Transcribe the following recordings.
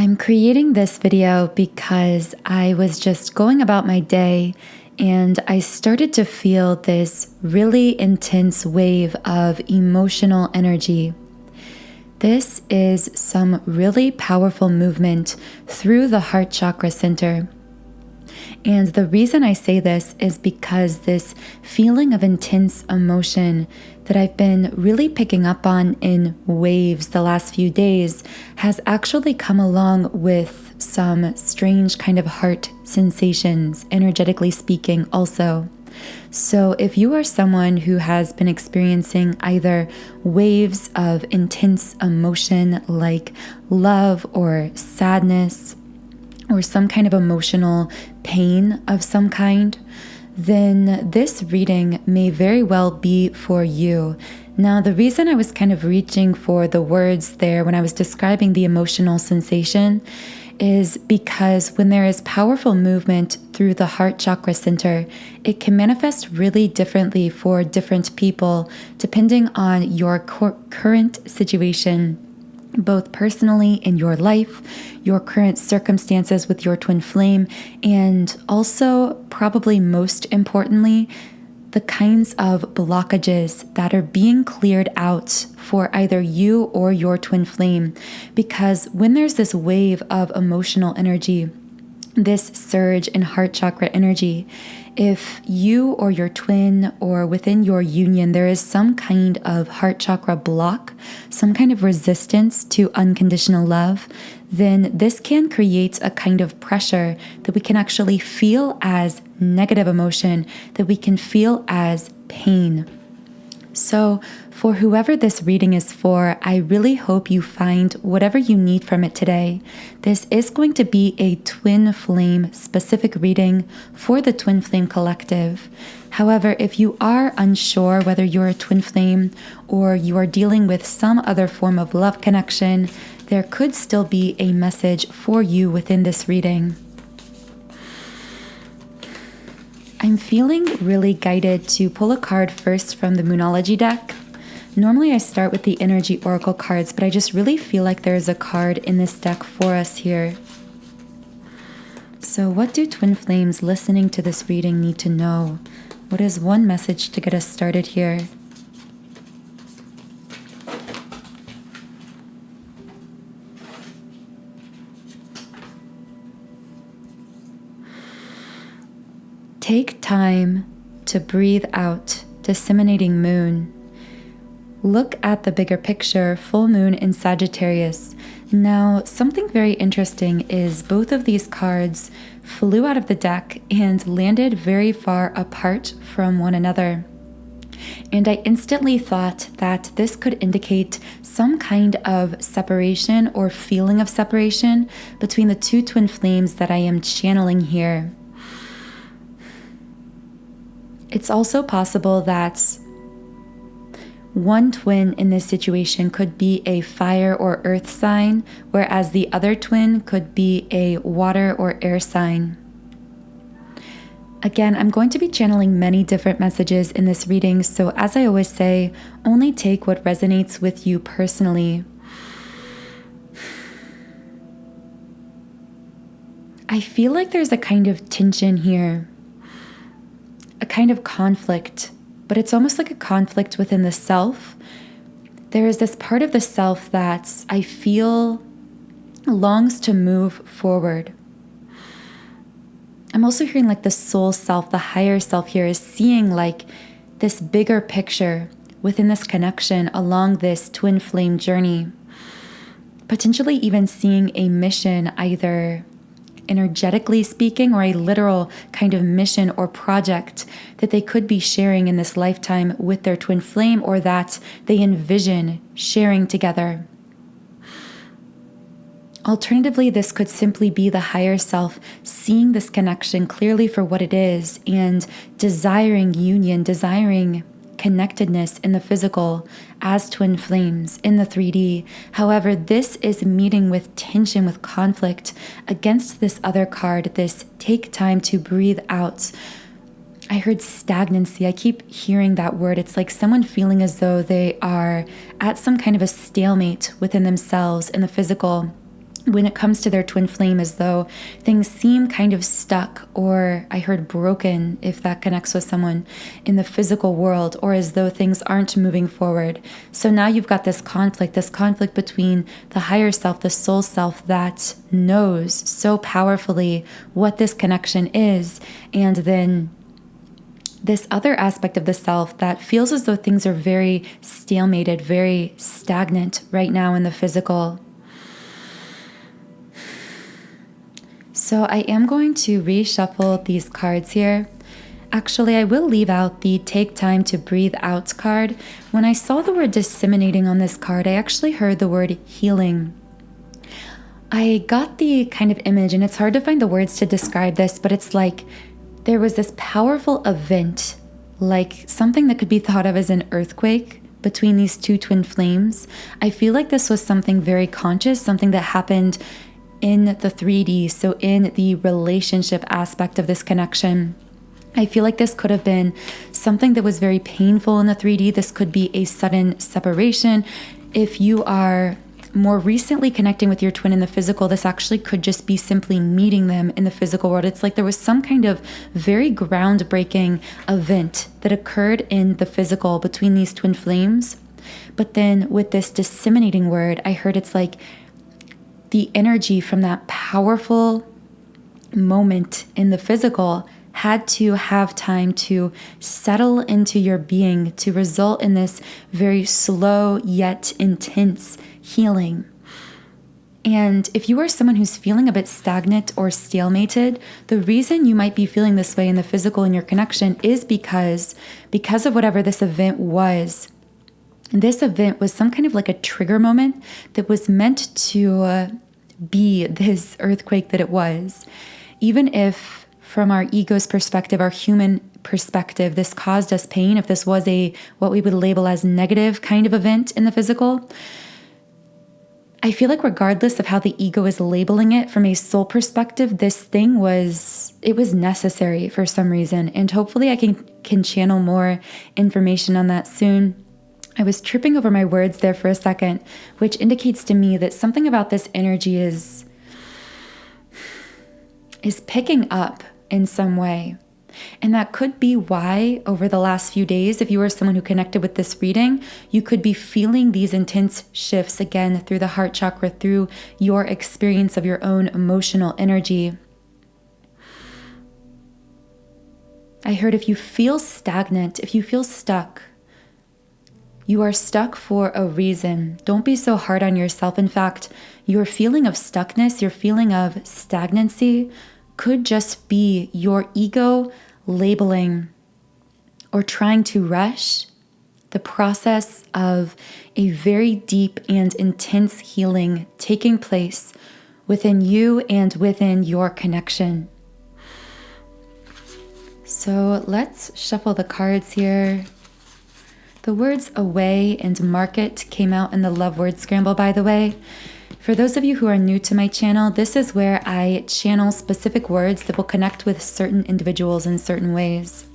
I'm creating this video because I was just going about my day and I started to feel this really intense wave of emotional energy. This is some really powerful movement through the heart chakra center. And the reason I say this is because this feeling of intense emotion that I've been really picking up on in waves the last few days has actually come along with some strange kind of heart sensations, energetically speaking also. So if you are someone who has been experiencing either waves of intense emotion like love or sadness, or some kind of emotional pain of some kind, then this reading may very well be for you. Now, the reason I was kind of reaching for the words there when I was describing the emotional sensation is because when there is powerful movement through the heart chakra center, it can manifest really differently for different people depending on your current situation, both personally in your life, your current circumstances with your twin flame, and also, probably most importantly, the kinds of blockages that are being cleared out for either you or your twin flame. Because when there's this wave of emotional energy, this surge in heart chakra energy, if you or your twin or within your union there is some kind of heart chakra block, some kind of resistance to unconditional love, then this can create a kind of pressure that we can actually feel as negative emotion, that we can feel as pain. So for whoever this reading is for, I really hope you find whatever you need from it today. This is going to be a twin flame specific reading for the twin flame collective. However, if you are unsure whether you're a twin flame or you are dealing with some other form of love connection, there could still be a message for you within this reading. I'm feeling really guided to pull a card first from the Moonology deck. Normally I start with the energy oracle cards, but I just really feel like there's a card in this deck for us here. So what do twin flames listening to this reading need to know? What is one message to get us started here? Take time to breathe out, disseminating moon. Look at the bigger picture, full moon in Sagittarius. Now, something very interesting is both of these cards flew out of the deck and landed very far apart from one another. And I instantly thought that this could indicate some kind of separation or feeling of separation between the two twin flames that I am channeling here. It's also possible that one twin in this situation could be a fire or earth sign, whereas the other twin could be a water or air sign. Again, I'm going to be channeling many different messages in this reading, so as I always say, only take what resonates with you personally. I feel like there's a kind of tension here. A kind of conflict, but it's almost like a conflict within the self. There is this part of the self that I feel longs to move forward. I'm also hearing like the soul self, the higher self here is seeing like this bigger picture within this connection along this twin flame journey. Potentially even seeing a mission, either energetically speaking, or a literal kind of mission or project that they could be sharing in this lifetime with their twin flame, or that they envision sharing together. Alternatively, this could simply be the higher self seeing this connection clearly for what it is and desiring union, desiring connectedness in the physical as twin flames in the 3D. However, this is meeting with tension, with conflict against this other card, this take time to breathe out. I heard stagnancy. I keep hearing that word. It's like someone feeling as though they are at some kind of a stalemate within themselves in the physical. when it comes to their twin flame, as though things seem kind of stuck, or I heard broken, if that connects with someone in the physical world, or as though things aren't moving forward. So now you've got this conflict between the higher self, the soul self that knows so powerfully what this connection is, and then this other aspect of the self that feels as though things are very stalemated, very stagnant right now in the physical. So I am going to reshuffle these cards here. Actually, I will leave out the take time to breathe out card. When I saw the word disseminating on this card, I actually heard the word healing. I got the kind of image, and it's hard to find the words to describe this, but it's like there was this powerful event, like something that could be thought of as an earthquake between these two twin flames. I feel like this was something very conscious, something that happened in the 3D, so in the relationship aspect of this connection. I feel like this could have been something that was very painful in the 3D. This could be a sudden separation. If you are more recently connecting with your twin in the physical, this actually could just be simply meeting them in the physical world. It's like there was some kind of very groundbreaking event that occurred in the physical between these twin flames. But then with this disseminating word, I heard it's like the energy from that powerful moment in the physical had to have time to settle into your being to result in this very slow yet intense healing. And if you are someone who's feeling a bit stagnant or stalemated, the reason you might be feeling this way in the physical in your connection is because of whatever this event was. This event was some kind of like a trigger moment that was meant to be this earthquake that it was. Even if from our ego's perspective, our human perspective, this caused us pain, if this was a what we would label as negative kind of event in the physical, I feel like regardless of how the ego is labeling it, from a soul perspective, this thing was necessary for some reason. And hopefully I can channel more information on that soon. I was tripping over my words there for a second, which indicates to me that something about this energy is picking up in some way. And that could be why over the last few days, if you are someone who connected with this reading, you could be feeling these intense shifts again through the heart chakra, through your experience of your own emotional energy. I heard if you feel stagnant, if you feel stuck, you are stuck for a reason. Don't be so hard on yourself. In fact, your feeling of stuckness, your feeling of stagnancy could just be your ego labeling or trying to rush the process of a very deep and intense healing taking place within you and within your connection. So let's shuffle the cards here. The words away and market came out in the love word scramble, by the way. For those of you who are new to my channel, this is where I channel specific words that will connect with certain individuals in certain ways.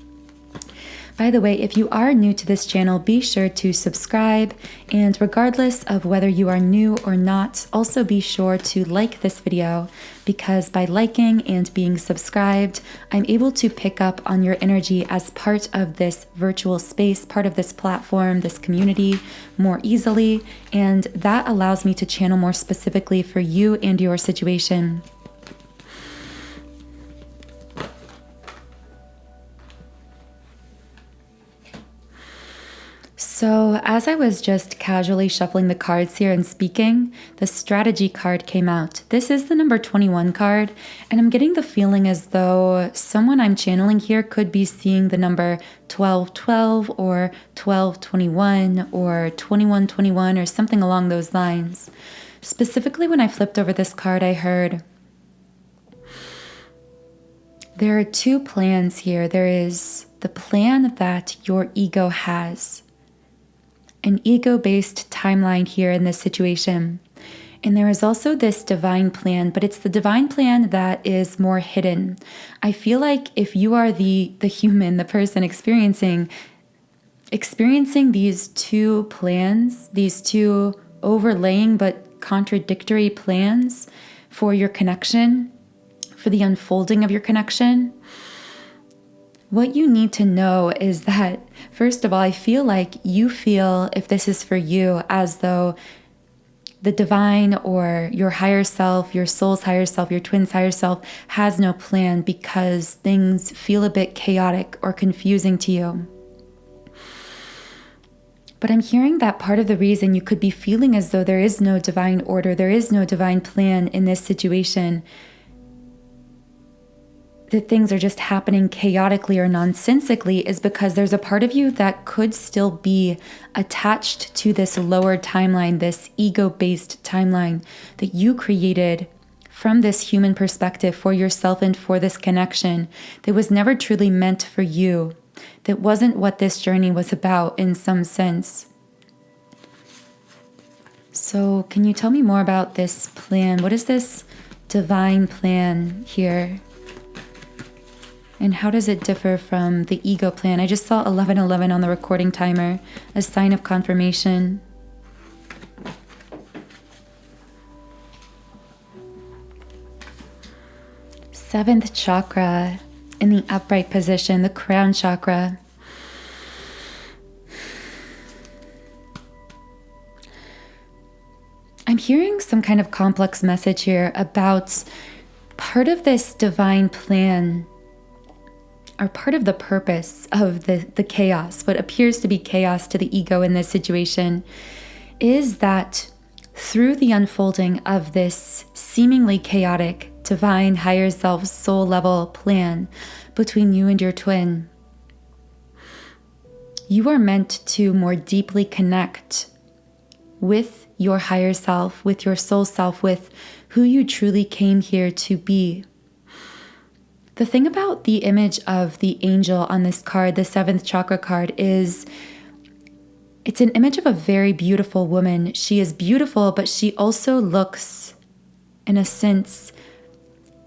By the way, if you are new to this channel, be sure to subscribe, and regardless of whether you are new or not, also be sure to like this video, because by liking and being subscribed, I'm able to pick up on your energy as part of this virtual space, part of this platform, this community more easily, and that allows me to channel more specifically for you and your situation. So as I was just casually shuffling the cards here and speaking, the strategy card came out. This is the number 21 card, and I'm getting the feeling as though someone I'm channeling here could be seeing the number 1212 or 1221 or 2121 or something along those lines. Specifically, when I flipped over this card, I heard there are two plans here. There is the plan that your ego has, an ego-based timeline here in this situation. And there is also this divine plan, but it's the divine plan that is more hidden. I feel like if you are the human, the person experiencing these two plans, these two overlaying but contradictory plans for your connection, for the unfolding of your connection. What you need to know is that, first of all, I feel like you feel, if this is for you, as though the divine or your higher self, your soul's higher self, your twin's higher self has no plan because things feel a bit chaotic or confusing to you. But I'm hearing that part of the reason you could be feeling as though there is no divine order, there is no divine plan in this situation, that things are just happening chaotically or nonsensically, is because there's a part of you that could still be attached to this lower timeline, this ego-based timeline that you created from this human perspective for yourself and for this connection that was never truly meant for you, that wasn't what this journey was about in some sense. So can you tell me more about this plan? What is this divine plan here? And how does it differ from the ego plan? I just saw 1111 on the recording timer, a sign of confirmation. Seventh chakra in the upright position, the crown chakra. I'm hearing some kind of complex message here about part of this divine plan, or part of the purpose of the chaos, what appears to be chaos to the ego in this situation, is that through the unfolding of this seemingly chaotic, divine, higher self, soul level plan between you and your twin, you are meant to more deeply connect with your higher self, with your soul self, with who you truly came here to be. The thing about the image of the angel on this card, the seventh chakra card, is it's an image of a very beautiful woman. She is beautiful, but she also looks, in a sense,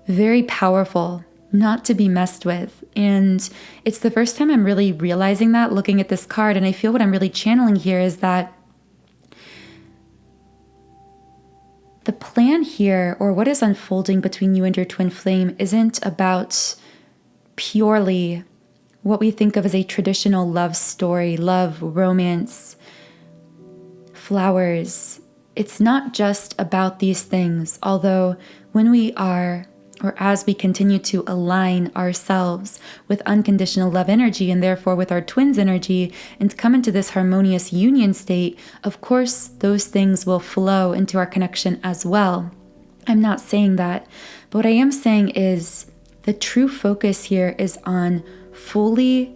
very powerful, not to be messed with. And it's the first time I'm really realizing that looking at this card. And I feel what I'm really channeling here is that the plan here, or what is unfolding between you and your twin flame, isn't about purely what we think of as a traditional love story, love, romance, flowers. It's not just about these things, although when we are, or as we continue to align ourselves with unconditional love energy and therefore with our twins energy and come into this harmonious union state, of course, those things will flow into our connection as well. I'm not saying that, but what I am saying is the true focus here is on fully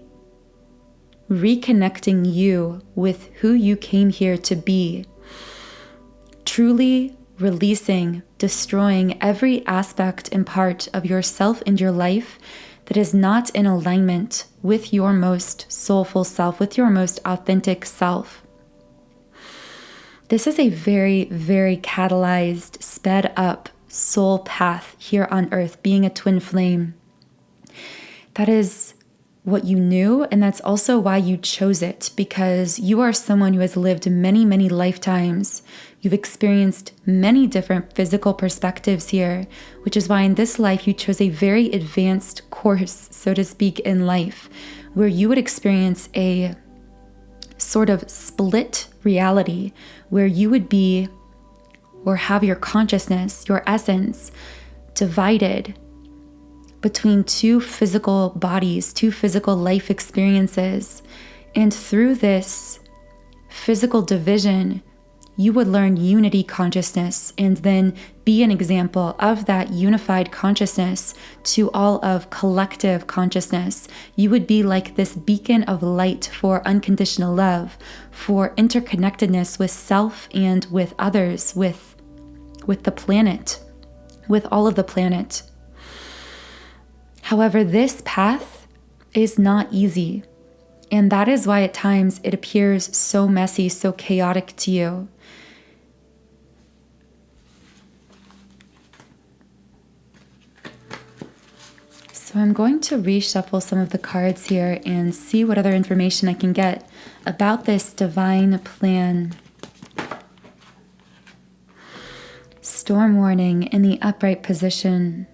reconnecting you with who you came here to be, truly releasing, destroying every aspect and part of yourself and your life that is not in alignment with your most soulful self, with your most authentic self. This is a very, very catalyzed, sped up soul path here on earth, being a twin flame. That is what you knew, and that's also why you chose it, because you are someone who has lived many, many lifetimes. You've experienced many different physical perspectives here, which is why in this life you chose a very advanced course, so to speak, in life, where you would experience a sort of split reality, where you would be, or have your consciousness, your essence, divided between two physical bodies, two physical life experiences. And through this physical division, you would learn unity consciousness and then be an example of that unified consciousness to all of collective consciousness. You would be like this beacon of light for unconditional love, for interconnectedness with self and with others, with the planet, with all of the planet. However, this path is not easy, and that is why at times it appears so messy, so chaotic to you. So I'm going to reshuffle some of the cards here and see what other information I can get about this divine plan. storm warning in the upright position.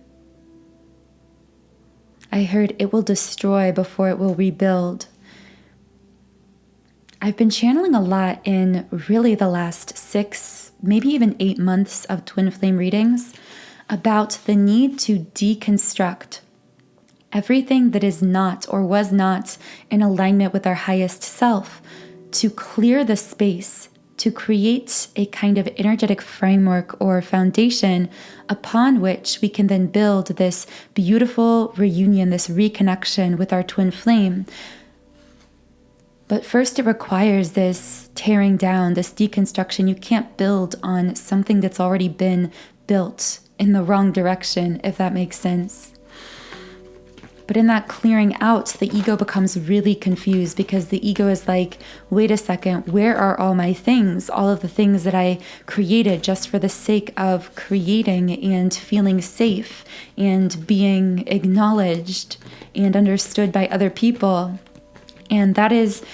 I heard it will destroy before it will rebuild. I've been channeling a lot in really the last 6, maybe even 8 months of twin flame readings about the need to deconstruct everything that is not or was not in alignment with our highest self, to clear the space, to create a kind of energetic framework or foundation upon which we can then build this beautiful reunion, this reconnection with our twin flame. But first it requires this tearing down, this deconstruction. You can't build on something that's already been built in the wrong direction, if that makes sense. But in that clearing out, the ego becomes really confused, because the ego is like, wait a second, where are all my things? All of the things that I created just for the sake of creating and feeling safe and being acknowledged and understood by other people. And that is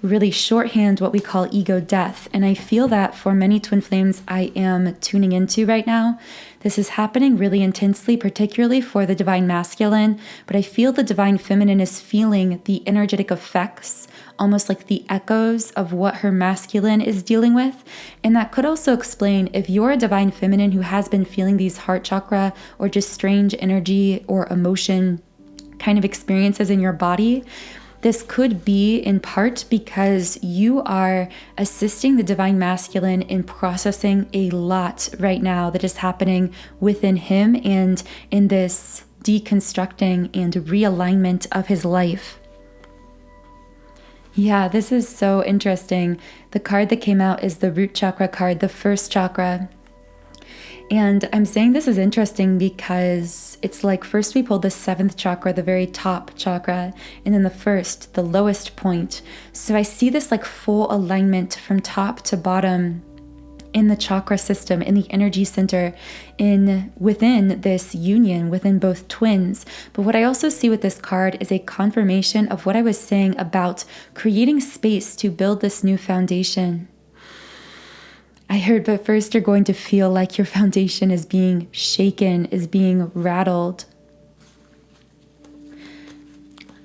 really shorthand what we call ego death. And I feel that for many twin flames I am tuning into right now, this is happening really intensely, particularly for the divine masculine. But I feel the divine feminine is feeling the energetic effects, almost like the echoes of what her masculine is dealing with. And that could also explain if you're a divine feminine who has been feeling these heart chakra or just strange energy or emotion kind of experiences in your body. This could be in part because you are assisting the divine masculine in processing a lot right now that is happening within him and in this deconstructing and realignment of his life. Yeah, this is so interesting. The card that came out is the root chakra card, the first chakra. And I'm saying this is interesting because it's like first we pulled the 7th chakra, the very top chakra, and then the first, the lowest point. So I see this like full alignment from top to bottom in the chakra system, in the energy center, within this union, within both twins. But what I also see with this card is a confirmation of what I was saying about creating space to build this new foundation. I heard, but first you're going to feel like your foundation is being shaken, is being rattled.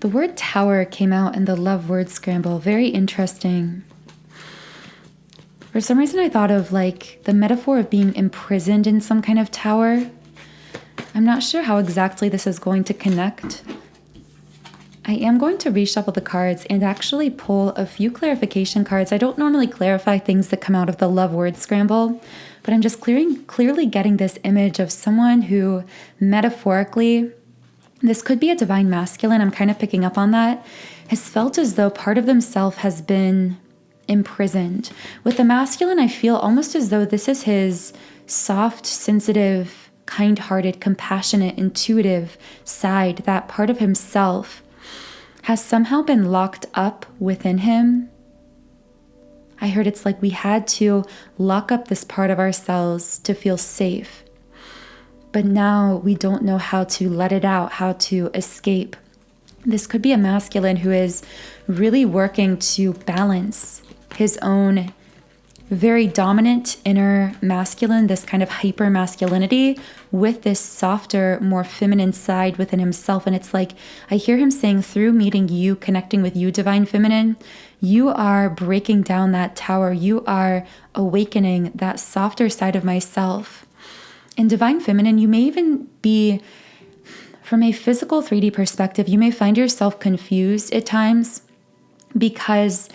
The word tower came out in the love word scramble. Very interesting. For some reason I thought of like the metaphor of being imprisoned in some kind of tower. I'm not sure how exactly this is going to connect. I am going to reshuffle the cards and actually pull a few clarification cards. I don't normally clarify things that come out of the love word scramble, but I'm just clearly getting this image of someone who metaphorically, this could be a divine masculine, I'm kind of picking up on that, has felt as though part of themselves has been imprisoned. With the masculine, I feel almost as though this is his soft, sensitive, kind-hearted, compassionate, intuitive side, that part of himself has somehow been locked up within him. I heard it's like we had to lock up this part of ourselves to feel safe. But now we don't know how to let it out, how to escape. This could be a masculine who is really working to balance his own very dominant inner masculine, this kind of hyper masculinity, with this softer, more feminine side within himself. And it's like, I hear him saying, through meeting you, connecting with you, divine feminine, you are breaking down that tower. You are awakening that softer side of myself. In divine feminine, you may even be, from a physical 3D perspective, you may find yourself confused at times because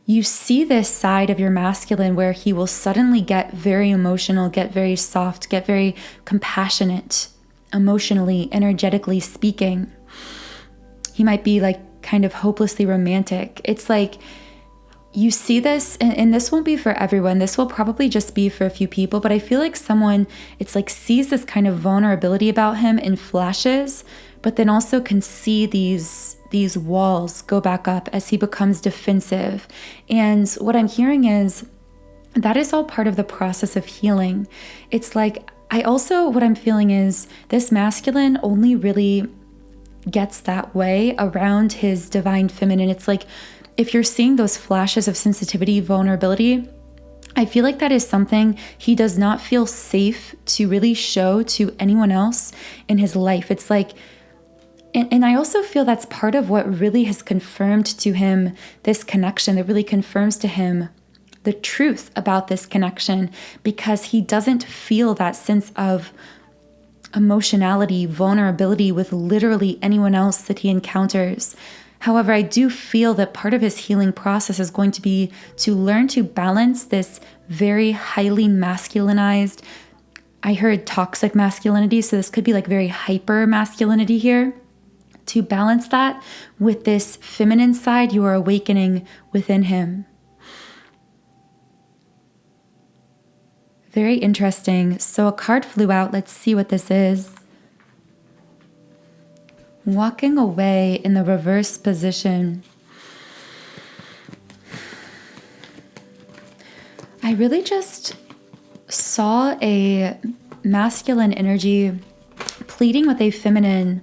you see this side of your masculine where he will suddenly get very emotional, get very soft, get very compassionate, emotionally, energetically speaking. He might be like kind of hopelessly romantic. It's like you see this, and this won't be for everyone. This will probably just be for a few people, but I feel like someone, it's like sees this kind of vulnerability about him in flashes, but then also can see these walls go back up as he becomes defensive. And what I'm hearing is that is all part of the process of healing. It's like, what I'm feeling is this masculine only really gets that way around his divine feminine. It's like, if you're seeing those flashes of sensitivity, vulnerability, I feel like that is something he does not feel safe to really show to anyone else in his life. It's like, and I also feel that's part of what really has confirmed to him this connection, that really confirms to him the truth about this connection, because he doesn't feel that sense of emotionality, vulnerability with literally anyone else that he encounters. However, I do feel that part of his healing process is going to be to learn to balance this very highly masculinized, I heard toxic masculinity, so this could be like very hyper masculinity here, to balance that with this feminine side you are awakening within him. Very interesting. So a card flew out. Let's see what this is. Walking away in the reverse position. I really just saw a masculine energy pleading with a feminine,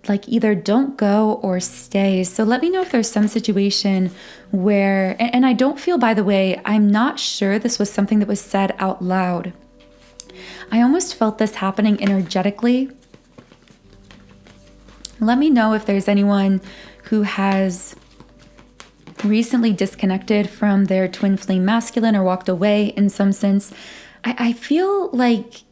like either don't go or stay. So let me know if there's some situation where, and I don't feel, by the way, I'm not sure this was something that was said out loud. I almost felt this happening energetically. Let me know if there's anyone who has recently disconnected from their twin flame masculine or walked away in some sense. I feel like,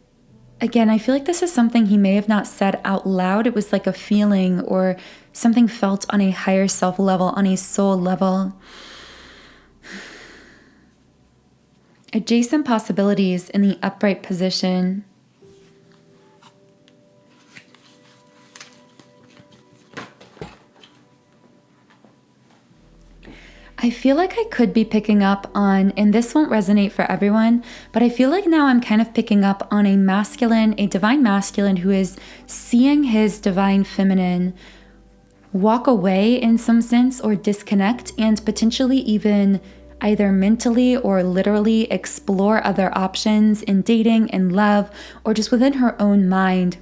again, I feel like this is something he may have not said out loud. It was like a feeling or something felt on a higher self level, on a soul level. Adjacent possibilities in the upright position. I feel like I could be picking up on, and this won't resonate for everyone, but I feel like now I'm kind of picking up on a masculine, a divine masculine who is seeing his divine feminine walk away in some sense or disconnect, and potentially even either mentally or literally explore other options in dating and love, or just within her own mind,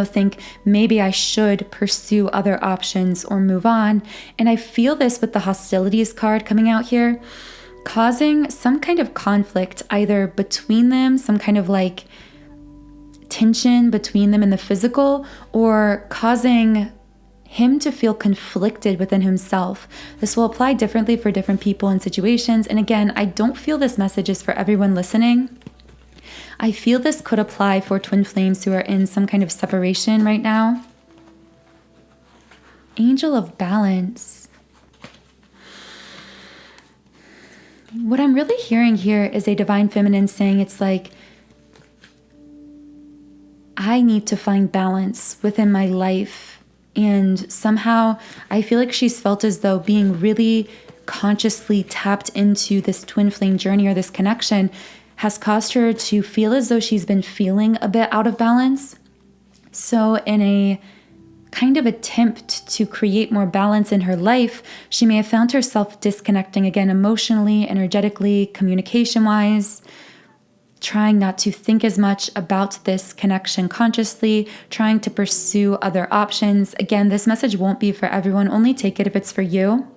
think maybe I should pursue other options or move on. And I feel this with the hostilities card coming out here, causing some kind of conflict either between them, some kind of like tension between them in the physical, or causing him to feel conflicted within himself. This will apply differently for different people and situations. And again, I don't feel this message is for everyone listening. I feel this could apply for twin flames who are in some kind of separation right now. Angel of balance. What I'm really hearing here is a divine feminine saying it's like, I need to find balance within my life. And somehow I feel like she's felt as though being really consciously tapped into this twin flame journey or this connection has caused her to feel as though she's been feeling a bit out of balance. So in a kind of attempt to create more balance in her life, she may have found herself disconnecting again emotionally, energetically, communication-wise, trying not to think as much about this connection consciously, trying to pursue other options. Again, this message won't be for everyone. Only take it if it's for you.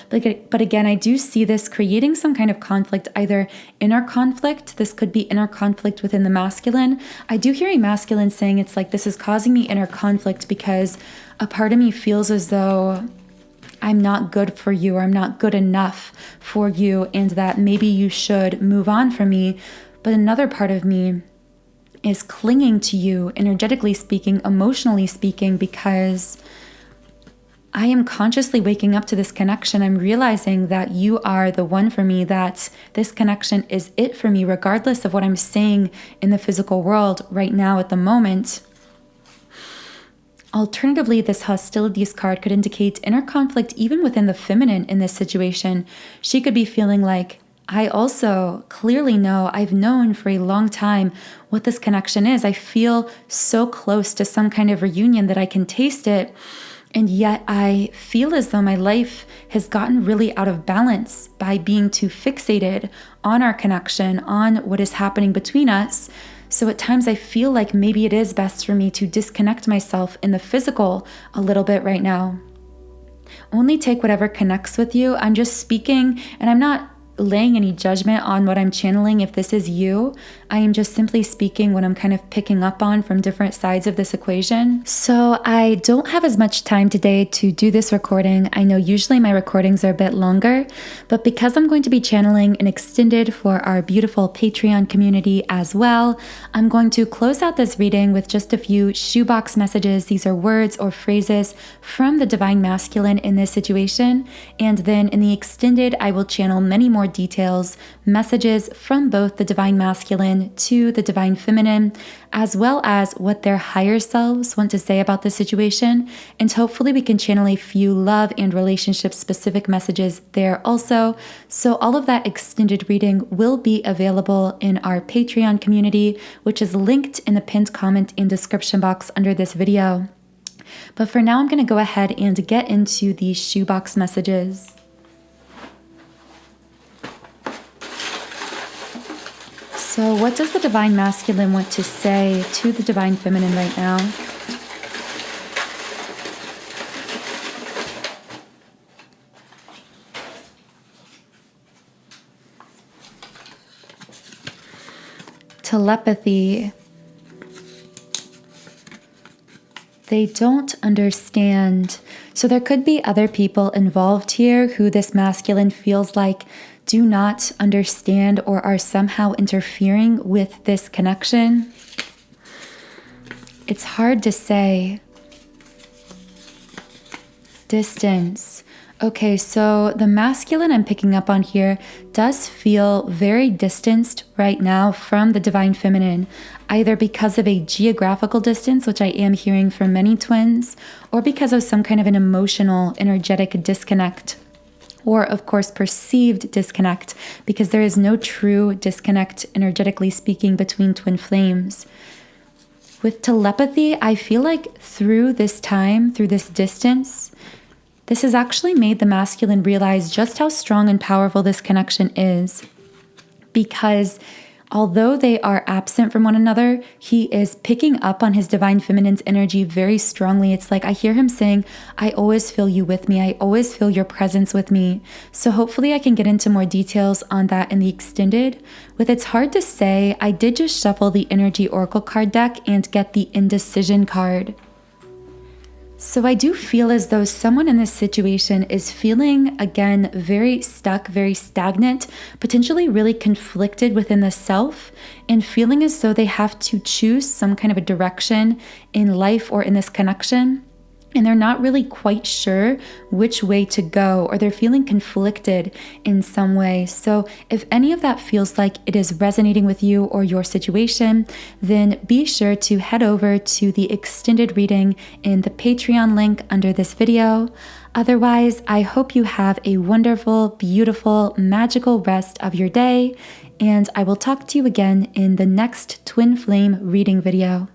But again, I do see this creating some kind of conflict, either inner conflict. This could be inner conflict within the masculine. I do hear a masculine saying it's like, this is causing me inner conflict because a part of me feels as though I'm not good for you, or I'm not good enough for you, and that maybe you should move on from me. But another part of me is clinging to you, energetically speaking, emotionally speaking, because I am consciously waking up to this connection. I'm realizing that you are the one for me, that this connection is it for me, regardless of what I'm saying in the physical world right now at the moment. Alternatively, this hostilities card could indicate inner conflict even within the feminine in this situation. She could be feeling like, I also clearly know, I've known for a long time what this connection is. I feel so close to some kind of reunion that I can taste it. And yet I feel as though my life has gotten really out of balance by being too fixated on our connection, on what is happening between us. So at times I feel like maybe it is best for me to disconnect myself in the physical a little bit right now. Only take whatever connects with you. I'm just speaking, and I'm not laying any judgment on what I'm channeling. If this is you, I am just simply speaking what I'm kind of picking up on from different sides of this equation. So I don't have as much time today to do this recording. I know usually my recordings are a bit longer, but because I'm going to be channeling an extended for our beautiful Patreon community as well, I'm going to close out this reading with just a few shoebox messages. These are words or phrases from the Divine Masculine in this situation. And then in the extended, I will channel many more details, messages from both the Divine Masculine to the Divine Feminine, as well as what their higher selves want to say about the situation. And hopefully we can channel a few love and relationship specific messages there also. So all of that extended reading will be available in our Patreon community, which is linked in the pinned comment and description box under this video. But for now, I'm going to go ahead and get into these shoebox messages. So what does the Divine Masculine want to say to the Divine Feminine right now? Telepathy. They don't understand. So there could be other people involved here who this masculine feels like do not understand or are somehow interfering with this connection. It's hard to say. Distance. Okay, so the masculine I'm picking up on here does feel very distanced right now from the Divine Feminine, either because of a geographical distance, which I am hearing from many twins, or because of some kind of an emotional, energetic disconnect, or of course perceived disconnect, because there is no true disconnect, energetically speaking, between twin flames. With telepathy, I feel like through this time, through this distance, this has actually made the masculine realize just how strong and powerful this connection is. Because although they are absent from one another, he is picking up on his Divine Feminine's energy very strongly. It's like I hear him saying, I always feel you with me. I always feel your presence with me. So hopefully I can get into more details on that in the extended. With It's Hard to Say, I did just shuffle the Energy Oracle card deck and get the Indecision card. So I do feel as though someone in this situation is feeling, again, very stuck, very stagnant, potentially really conflicted within the self, and feeling as though they have to choose some kind of a direction in life or in this connection. And they're not really quite sure which way to go, or they're feeling conflicted in some way. So if any of that feels like it is resonating with you or your situation, then be sure to head over to the extended reading in the Patreon link under this video. Otherwise, I hope you have a wonderful, beautiful, magical rest of your day, and I will talk to you again in the next Twin Flame reading video.